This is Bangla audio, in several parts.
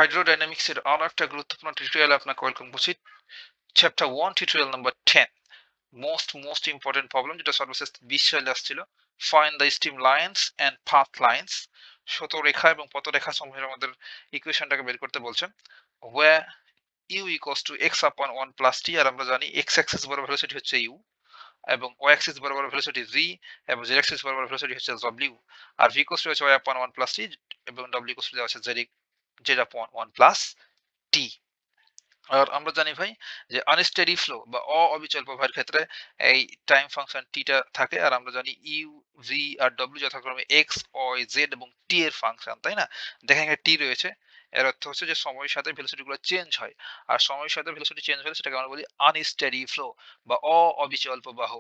হাইড্রোডাইনামিক্সের আরো একটা গুরুত্বপূর্ণ টিউটোরিয়ালে আপনাকে ওয়েলকাম করছি। Chapter 1 tutorial number 10, most important problem, যেটা সর্বশেষ 20 সালে আসছিল। Find the stream lines and path lines. শতরেখা এবং পথরেখা সমূহের আমাদের ইকুয়েশনটাকে বের করতে বলছে। Where U equals to X upon 1 plus T, আর আমরা জানি এক্স অ্যাক্সিস বরাবর ভেলোসিটি হচ্ছে ইউ, এবং ওয়াই অ্যাক্সিস বরাবর ভেলোসিটি ভি, এবং জেড অ্যাক্সিস বরাবর ভেলোসিটি হচ্ছে ডব্লিউ। আর ভি ইকুয়ালস টু হচ্ছে ওয়াই আপন 1 প্লাস টি, এবং ডব্লিউ ইকুয়ালস টু দেওয়া আছে জেড আপন 1 প্লাস টি। আর আমরা জানি ভাই যে আনস্টেডি ফ্লো বা অবিচল প্রবাহের ক্ষেত্রে এই টাইম ফাংশন টিটা থাকে, আর আমরা জানি ইউ, ভি আর ডব্লিউ যথাক্রমে এক্স, ওয়াই, জেড এবং টি এর ফাংশন, তাই না? দেখেন এখানে টি রয়েছে, এর অর্থ হচ্ছে যে সময়ের সাথে ভেলোসিটি গুলো চেঞ্জ হয়, আর সময়ের সাথে ভেলোসিটি চেঞ্জ হলে সেটাকে আমরা বলি আনস্টেডি ফ্লো বা অবিচল প্রবাহ।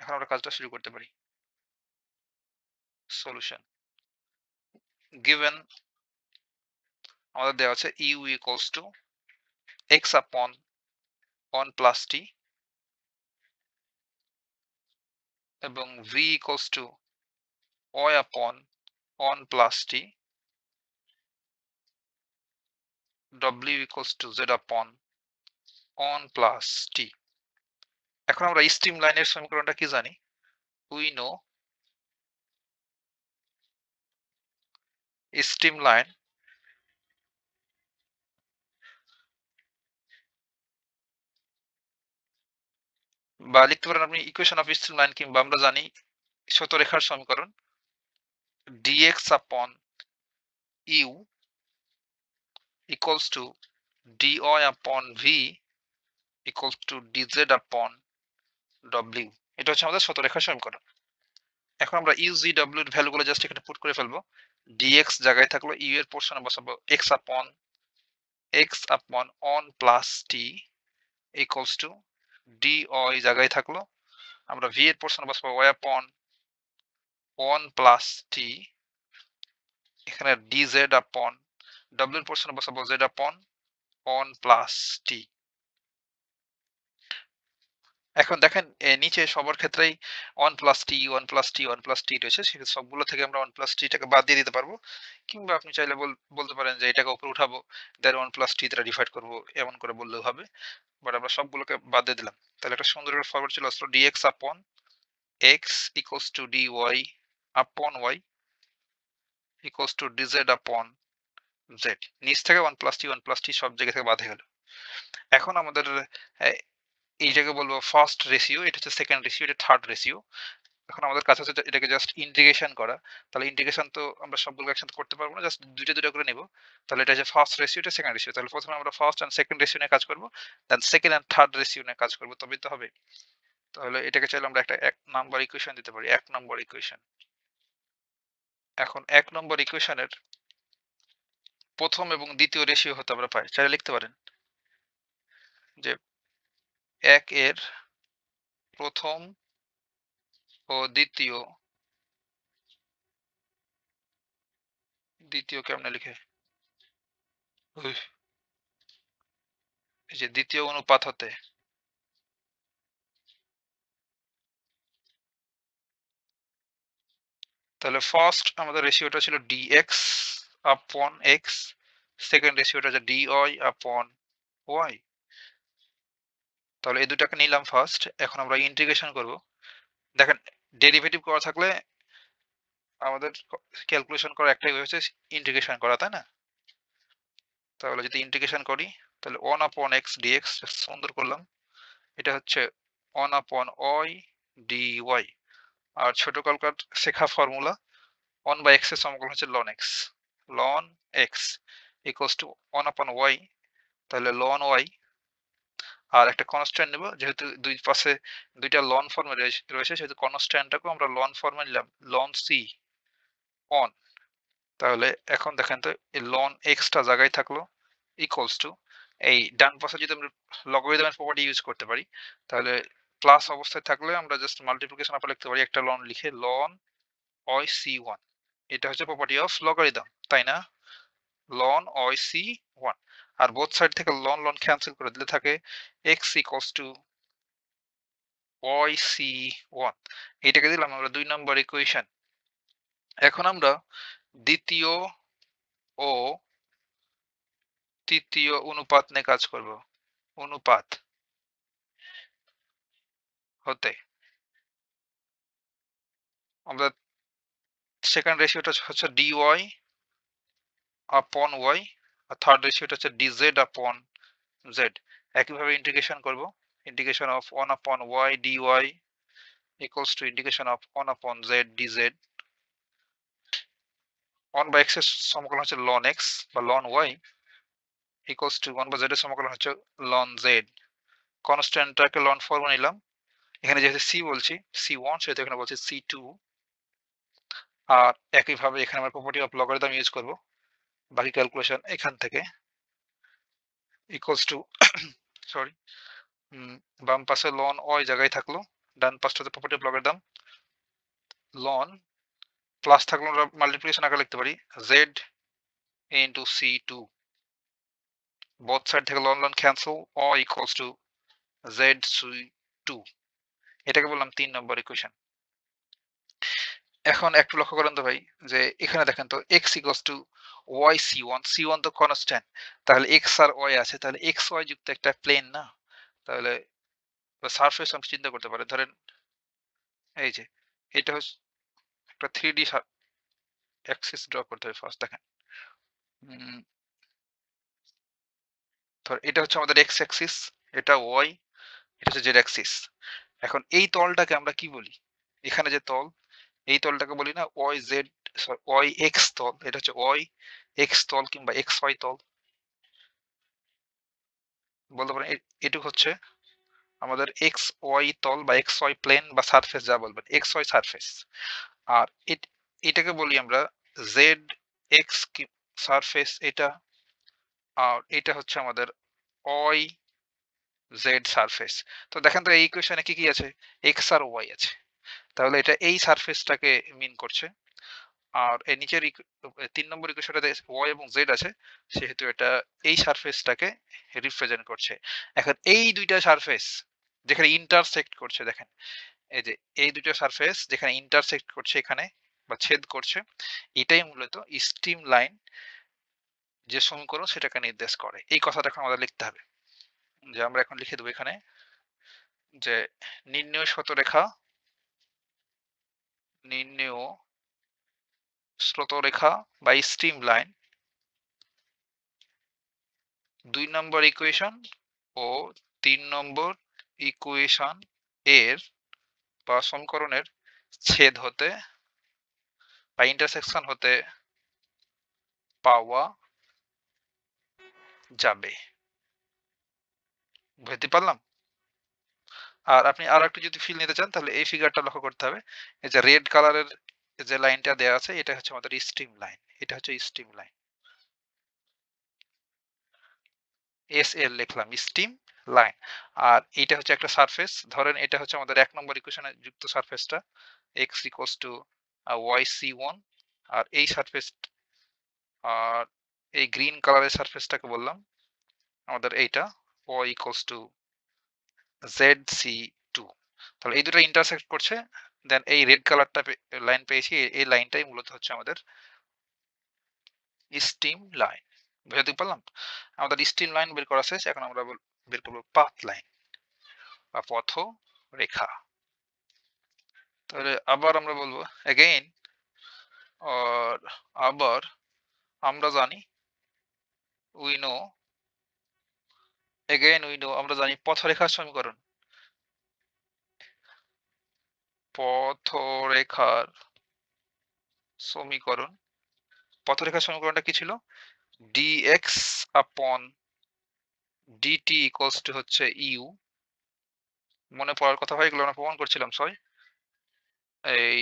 এখন আমরা কাজটা শুরু করতে পারি। সলিউশন গিভেন আমাদের দেওয়া আছে you equals to X upon 1 plus টি এবং V equals two y upon 1 plus t, w equals to z upon 1 plus t. এখন আমরা স্ট্রিম লাইনের সমীকরণটা কি জানি? We know স্ট্রিম লাইন বা লিখতে পারেন আপনি ইকুয়েশন অফ স্ট্রিম লাইন, কিংবা আমরা জানি শতরেখার সমীকরণ dx upon u equals to dy upon v equals to dz upon w। এটা হচ্ছে আমাদের শতরেখার সমীকরণ। এখন আমরা ইউ জি ডব্লিউ এর ভ্যালুগুলো জাস্ট এখানে পুট করে ফেলবো। dx জায়গায় থাকলো, ইউ এর পোরশনে বসাবো x upon 1 plus t equals to dy জায়গায় থাকলো, আমরা v এর পোরশনে বসাবো y upon 1 plus t, এখানে dz upon w এর পোরশনে বসাবো z upon 1 plus t। এখন দেখেন নিচে সবার ক্ষেত্রেই 1 plus t 1 plus t 1 plus t রয়েছে, সেক্ষেত্রে সবগুলো থেকে আমরা 1 plus t টাকে বাদ দিয়ে দিতে পারবো, কিংবা আপনি চাইলে বলতে পারেন যে এটাকে উপরে উঠাবো, দেন 1 plus t দ্বারা ডিভাইড করবো, এমন করে বললেও হবে। বাট আমরা সবগুলোকে বাদ দিয়ে দিলাম। তাহলে একটা সুন্দর একটা ফরওয়ার্ড চলে আসলো, dx upon x equals to dy upon y equals to dz upon z। নিচ থেকে 1 plus t 1 plus t সব জায়গা থেকে বাদ হয়ে গেল। এখন আমাদের এইটাকে বলবো ফার্স্ট রেশিও, এটা হচ্ছে সেকেন্ড রেশিও, এটা থার্ড রেশিও। এখন আমাদের কাছে হচ্ছে এটাকে জাস্ট ইন্টিগ্রেশন করা। তাহলে ইন্টিগ্রেশন তো আমরা সবগুলো একসাথে করতে পারবো না, জাস্ট দুইটা করে নেব। তাহলে এটা যে ফার্স্ট রেশিও, এটা সেকেন্ড রেশিও। তাহলে প্রথমে আমরা ফার্স্ট এন্ড সেকেন্ড রেশিও নিয়ে কাজ করব, then second and third ratio নিয়ে কাজ করব, তবেই তো হবে। তাহলে এটাকে চাইলে আমরা একটা 1 নাম্বার ইকুয়েশন দিতে পারি, 1 নম্বর ইকুয়েশন। এখন 1 নম্বর ইকুয়েশনের প্রথম এবং দ্বিতীয় রেশিও হতে আমরা পাই, চাইলে লিখতে পারেন যে 1 এর প্রথম ও দ্বিতীয় কেমনে লিখে, এই যে দ্বিতীয় অনুপাত হতে, তাহলে ফার্স্ট আমাদের রেশিওটা ছিল dx upon x, সেকেন্ড রেশিওটা যে dy upon y। তাহলে এই দুটাকে নিলাম ফার্স্ট, এখন আমরা ইন্টিগ্রেশন করব। দেখেন ডেরিভেটিভ করা থাকলে আমাদের ক্যালকুলেশন করা একটাই হচ্ছে ইন্টিগ্রেশন করা, তাই না? তাহলে যদি ইন্টিগ্রেশন করি তাহলে 1 upon x dx, সুন্দর করলাম, এটা হচ্ছে 1 upon y dy। আর ছোট কালকার শেখা ফর্মুলা 1 by x এর সমকলন হচ্ছে ln x, ln x equals to 1 upon y, তাহলে ln y। আর একটা কনস্ট্যান্ট নেব, যেহেতু দুই পাশে দুইটা লন ফর্মে রয়েছে, সেহেতু কনস্ট্যান্টটাকেও আমরা লন ফর্মে নিলাম, ln c on। তাহলে এখন দেখেন তো এই ln x টা জায়গায় থাকলো, ইকুয়ালস টু এই ডান পাশে যদি আমরা লগারিদমের প্রপার্টি ইউজ করতে পারি, তাহলে প্লাস অবস্থায় থাকলে আমরা জাস্ট মাল্টিপ্লিকেশন আবার লিখতে পারি একটা লন লিখে, ln y c1। এটা হচ্ছে প্রপার্টি অফ লগারিদম, তাই না? ln y c1। আর বোথ সাইড থেকে লন ক্যান্সেল করে দিলে থাকে x equals to y c1। এটাকে দিলাম আমরা 2 নম্বর ইকুয়েশন। এখন আমরা দ্বিতীয় ও তৃতীয় অনুপাত নিয়ে কাজ করব। অনুপাত হতে আমরা সেকেন্ড রেশিওটা হচ্ছে dy আপন y, আর থার্ড রেশিওটা হচ্ছে dz আপন z। একইভাবে ইন্টিগ্রেশন করব। Integration of 1 upon y dy equals to integration of 1 upon z dz। 1 by x এর সমকলন হচ্ছে ln x বা ln y equals to 1 by z এর সমকলন হচ্ছে ln z। কনস্ট্যান্টটাকে ln ফর্মে নিলাম। এখানে যেহেতু c বলছি c1, সেহেতু এখানে বলছি c2। আর একইভাবে এখানে আমরা প্রপার্টি অফ লগারিদম ইউজ করব। বাকি ক্যালকুলেশন এখান থেকে equals to সরি বাম পাশে ln y জায়গায় থাকলো, ডান পাশটাতে property of logarithm ln plus থাকলো, আমরা মাল্টিপ্লিকেশন আকারে লিখতে পারি z into c2। Both side থেকে ln cancel, y equals to z c2। এটাকে বললাম 3 নম্বর ইকুয়েশন। এখন একটু লক্ষ্য করেন তো ভাই, যে এখানে দেখেন তো x equals to y c1, c1 তো কনস্ট্যান্ট, তাহলে x আর y আছে, তাহলে x y যুক্ত একটা প্লেন না, তাহলে সারফেস আমি চিন্তা করতে পারি। ধরেন এই যে এটা হচ্ছে একটা 3D অ্যাক্সিস ড্র করতে হবে ফার্স্ট। দেখেন ধর এটা হচ্ছে আমাদের x অ্যাক্সিস, এটা y, এটা হচ্ছে z অ্যাক্সিস। এখন এই তলটাকে আমরা কি বলি? এখানে যে তল, এই তলটাকে বলি না y z, y x তল। এটা হচ্ছে y x তল কিংবা x y তল বলতে পারেন। এটুকু হচ্ছে আমাদের x y তল বা x y প্লেন বা সারফেস যা বলবেন, x y সারফেস। আর এটাকে বলি আমরা z x সারফেস এটা, আর এটা হচ্ছে আমাদের y z সারফেস। তো দেখেন তো এই ইকুয়েশনে কি কি আছে? x আর y আছে, তাহলে এটা এই সারফেসটাকে মিন করছে। আর এই নিচের 3 নম্বর ইকুয়েশনটাতে y এবং z আছে, সেহেতু এটা এই সারফেসটাকে রিপ্রেজেন্ট করছে। এখন এই দুইটা সারফেস যেখানে ইন্টারসেক্ট করছে, দেখেন এই যে এই দুটো সারফেস যেখানে ইন্টারসেক্ট করছে এখানে বা ছেদ করছে, এটাই মূলত স্ট্রিম লাইন যে সমীকরণ সেটাকে নির্দেশ করে। এই কথাটা এখন আমাদের লিখতে হবে, যে আমরা এখন লিখে দেবো এখানে যে নির্ণয় শতরেখা, নির্ণয় স্রোতরেখা বা স্ট্রিম লাইন 2 নম্বর ইকুয়েশন ও 3 নম্বর ইকুয়েশন এর বা সমীকরণের ছেদ হতে বা ইন্টারসেকশন হতে পাওয়া যাবে। বুঝতে পারলাম? আর আপনি আরো একটু যদি ফিল নিতে চান, তাহলে এই ফিগারটা লক্ষ্য করতে হবে। এই যে রেড কালারের যে লাইনটা দেওয়া আছে, এটা হচ্ছে আমাদের স্ট্রিম লাইন। এটা হচ্ছে স্ট্রিম লাইন, SL লিখলাম, স্ট্রিম লাইন। আর এইটা হচ্ছে একটা সারফেস। ধরেন এটা হচ্ছে আমাদের 1 নম্বর ইকুয়েশনে যুক্ত সারফেসটা, x equals to y c1। আর এই সারফেস, আর এই গ্রিন কালারের সারফেসটাকে বললাম আমাদের এইটা y equals to z c2। তাহলে এই দুটো ইন্টারসেক্ট করছে, দেন এই রেড কালারটা লাইন পেয়েছি, এই লাইনটাই মূলত হচ্ছে আমাদের স্ট্রিম লাইন। বুঝতে পারলাম? আমাদের স্ট্রিম লাইন বের করা শেষ, এখন আমরা বের করবো পাথ লাইন বা পথ রেখা। তাহলে আবার আমরা বলবো এগেইন, আর আবার আমরা জানি, we know, again we know, আমরা জানি পথরেখার সমীকরণ। পথরেখার সমীকরণ, পথরেখার সমীকরণটা কি ছিল? dx upon dt equals to হচ্ছে u। মনে পড়ার কথা হয়, এগুলো আমরা প্রমাণ করছিলাম সবাই, এই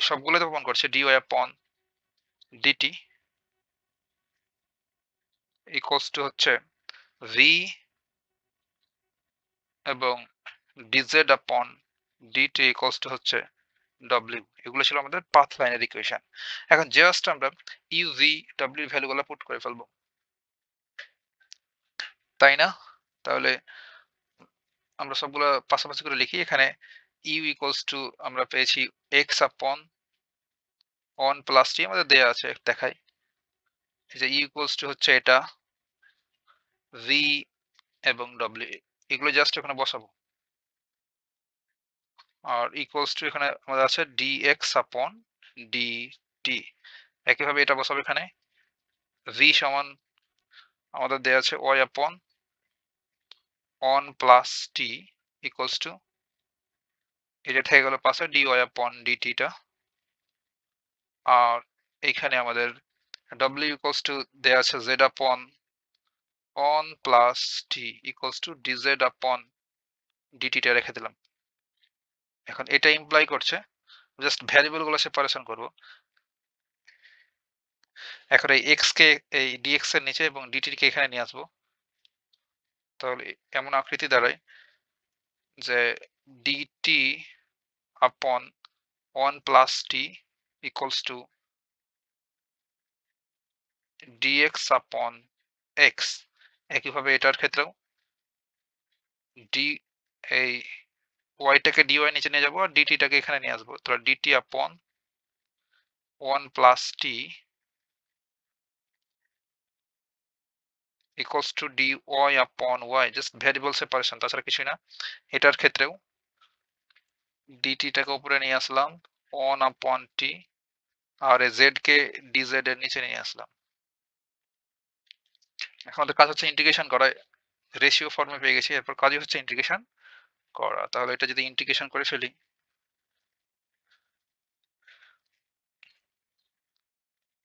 সবগুলোতে প্রমাণ করছে। dy upon dt equals to হচ্ছে v এবং dz upon dt equals to হচ্ছে w। এগুলো ছিল আমাদের পাথ লাইনের ইকুয়েশন। এখন জাস্ট আমরা u v w ভ্যালুগুলো পুট করে ফেলবো, তাই না? তাহলে আমরা সবগুলো পাশাপাশি করে লিখি। এখানে u equals to আমরা পেয়েছি x upon 1 plus t, আমাদের দেয়া আছে, দেখাই। এই যে u equals to হচ্ছে এটা ভি এবং ডব্লিউ এগুলো জাস্ট এখানে বসাবো। আর ইকুয়ালস টু এখানে আমাদের আছে ডিএক্স আপন ডিটি। একইভাবে এটা বসাবো এখানে। ভি সমান আমাদের দেয়া আছে y upon one plus t equals to এটা থেকে গেল পাশে ডি ওয়াই আপন ডিটিটা। আর এইখানে আমাদের ডব্লিউ ইকুয়ালস টু দেয়া আছে জেড আপন one plus t equals two DZ আপন ডিটিটা রেখে দিলাম। এখন এটা ইমপ্লাই করছে জাস্ট ভ্যারিয়েবল গুলো সেপারেশন করব। এখন এই এক্স কে এই ডিএক্স এর নিচে এবং ডিটি কে এখানে নিয়ে আসবো। তাহলে এমন আকৃতি দাঁড়ায় যে dt upon 1 plus t equals to dx upon x. একইভাবে এটার ক্ষেত্রেও ডি এই ওয়াইটাকে ডি ওয়াই নিচে নিয়ে যাবো আর ডিটিটাকে এখানে নিয়ে আসবো। তাহলে dt upon 1 plus t equals to d y upon y, just variable separation, তাছাড়া কিছুই না। এটার ক্ষেত্রেও ডিটিটাকে উপরে নিয়ে আসলাম 1 আপন টি আর জেড কে ডিজেড এর নিচে নিয়ে আসলাম। এখন আমাদের কাজ হচ্ছে ইন্টিগ্রেশন করা। রেশিও ফর্মে পেয়ে গেছি, এরপর কাজই হচ্ছে ইন্টিগ্রেশন করা। তাহলে এটা যদি ইন্টিগ্রেশন করে ফেলি,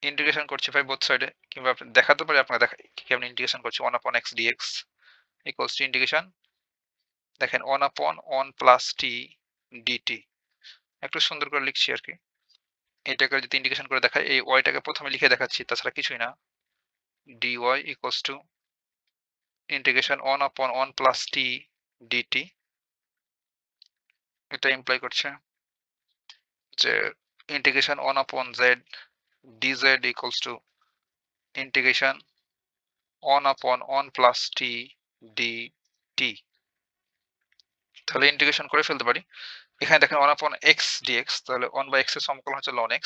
ইন্টিগ্রেশন করছি ভাই বোথ সাইডে, কিংবা দেখাতে পারি আপনাকে দেখা কেমন ইন্টিগ্রেশন করছি। 1 upon x dx equals to integration, দেখেন 1 আপন 1 প্লাস টি ডিটি। একটু সুন্দর করে লিখছি আর কি। এটাকে যদি ইন্টিগ্রেশন করে দেখাই, এই ওয়াইটাকে প্রথমে লিখে দেখাচ্ছি, তাছাড়া কিছুই না। dy ইকুয়ালস টু ইন্টিগ্রেশন 1 আপন 1 প্লাস টি ডিটি। এটা ইমপ্লাই করছে যে ইন্টিগ্রেশন 1 আপন Z dz equals to integration 1 upon 1 plus t dt। তাহলে ইন্টিগ্রেশন করে ফেলতে পারি। এখানে দেখেন 1 upon x dx, তাহলে 1 by x এর সমকলন হচ্ছে ln x,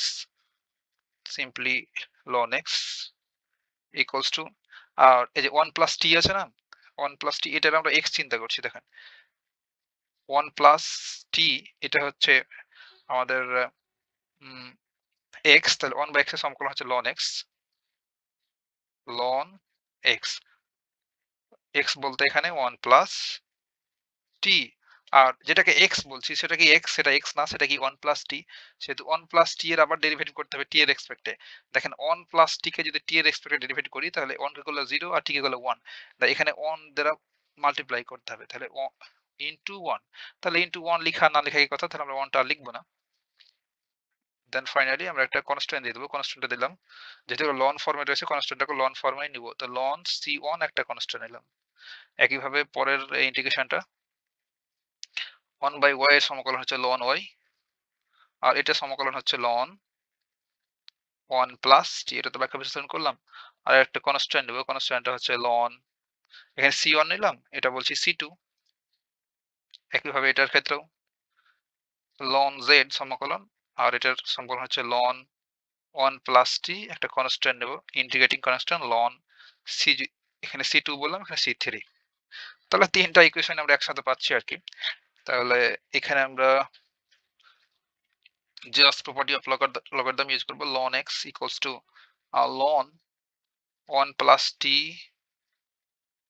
simply ln x equals to আর এই যে 1 plus t আছে না, 1 plus t এটার আমরা x চিন্তা করছি। দেখেন 1 plus t এটা হচ্ছে আমাদের x, তাহলে 1 by x এর সমকলন হচ্ছে ln x, ln x। x বলতে এখানে 1 plus t, আর যেটাকে x বলছি সেটা কি x, সেটা x না, সেটা কি 1 প্লাস t। সেহেতু 1 প্লাস t এর আবার ডেরিভেটিভ করতে হবে t এর রেসপেক্টে। দেখেন 1 প্লাস t কে যদি t এর রেসপেক্টে ডেরিভেটিভ করি, তাহলে 1 কে করলে 0 আর t কে করলে 1, তাই এখানে 1 দ্বারা মাল্টিপ্লাই করতে হবে। তাহলে ইনটু 1, তাহলে ইনটু 1 লেখা না লেখা এই কথা, তাহলে আমরা 1 টা আর লিখবো না। দেন ফাইনালি আমরা একটা কনস্ট্যান্ট দিয়ে দেবো। কনস্ট্যান্টটা দিলাম, যেহেতু লন ফর্মে রয়েছে কনস্ট্যান্টটাকে লন ফর্মে নিব, তো লন c1 একটা কনস্ট্যান্ট নিলাম। একইভাবে পরের ইন্টিগ্রেশনটা 1 বাই y এর সমকলন হচ্ছে ln y, আর এটা সমকলন হচ্ছে ln 1 প্লাস টি। এটা তো ব্যাখ্যা বিশ্লেষণ করলাম। আর একটা কনস্ট্যান্ট নেব, কনস্ট্যান্টটা হচ্ছে ln, এখানে c1 নিলাম, এটা বলছি c2। একইভাবে এটার ক্ষেত্রেও ln z সমকলন, আর এটার সমকলন হচ্ছে ln 1 প্লাস টি, একটা কনস্ট্যান্ট নেব, ইন্টিগ্রেটিং কনস্ট্যান্ট ln c, এখানে c2 বললাম, এখানে c3। তাহলে তিনটা ইকুয়েশন আমরা একসাথে পাচ্ছি আর কি। তাহলে এখানে আমরা just property of logarithm use করব, ln x equals to ln 1 plus t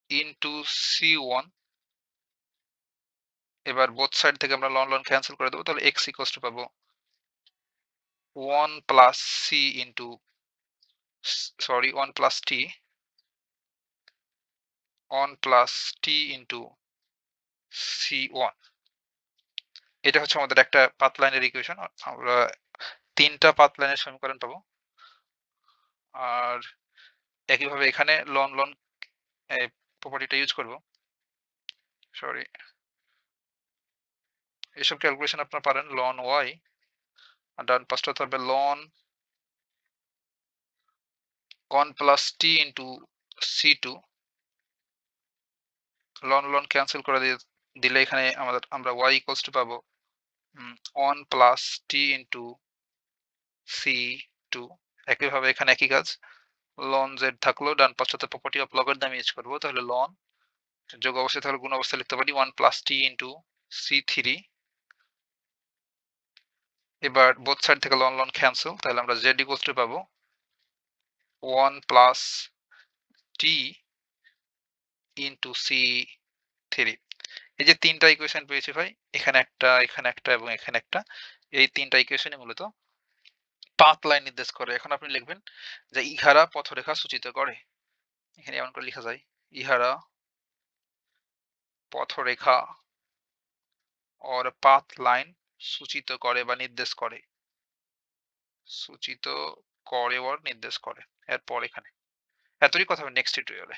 into c1। এবার বোথ সাইড থেকে আমরা লন লন ক্যান্সেল করে দেবো, তাহলে x equals to পাবো 1 plus c into sorry 1 plus t 1 plus t into c1। এটা হচ্ছে আমাদের একটা পাথ লাইনের ইকুয়েশন। আমরা তিনটা পাথ লাইনের সমীকরণ পাবো। আর একইভাবে এখানে লন লন প্রপার্টিটা ইউজ করব। সরি, এসব ক্যালকুলেশন আপনারা পারেন। লন y আর ডান পাশটা থাকবে ln 1 plus t into c2। Ln ln cancel করে দিলে এখানে আমরা y ইকুয়ালস টু পাবো 1 plus t into c2। একইভাবে এখানে একই কাজ, লন জেড থাকলো, ডান পাশটাতে প্রপার্টি অফ লগারিদম ইউজ করবো, তাহলে লন যোগ অবস্থায় তাহলে গুণ অবস্থায় লিখতে পারি 1 প্লাস টি ইন্টু C3। এবার বোথ সাইড থেকে লন লন ক্যান্সেল, তাহলে আমরা জেড ইকুয়ালস টু পাবো 1 প্লাস টি ইন্টু C3। এই যে তিনটা ইকুয়েশন পেয়েছি ভাই, এখানে একটা, এখানে একটা এবং এখানে একটা, এই তিনটা ইকুয়েশনই মূলত পাথ লাইন নির্দেশ করে। এখন আপনি লিখবেন যে ইহারা পথরেখা সূচিত করে। এখানে এমন করে লেখা যায়, ইহারা পথরেখা और পাথ লাইন সূচিত করে বা নির্দেশ করে, সূচিত করে ওর নির্দেশ করে। এরপর এখানে এতই কথা হবে নেক্সট টিউটোরিয়ালে।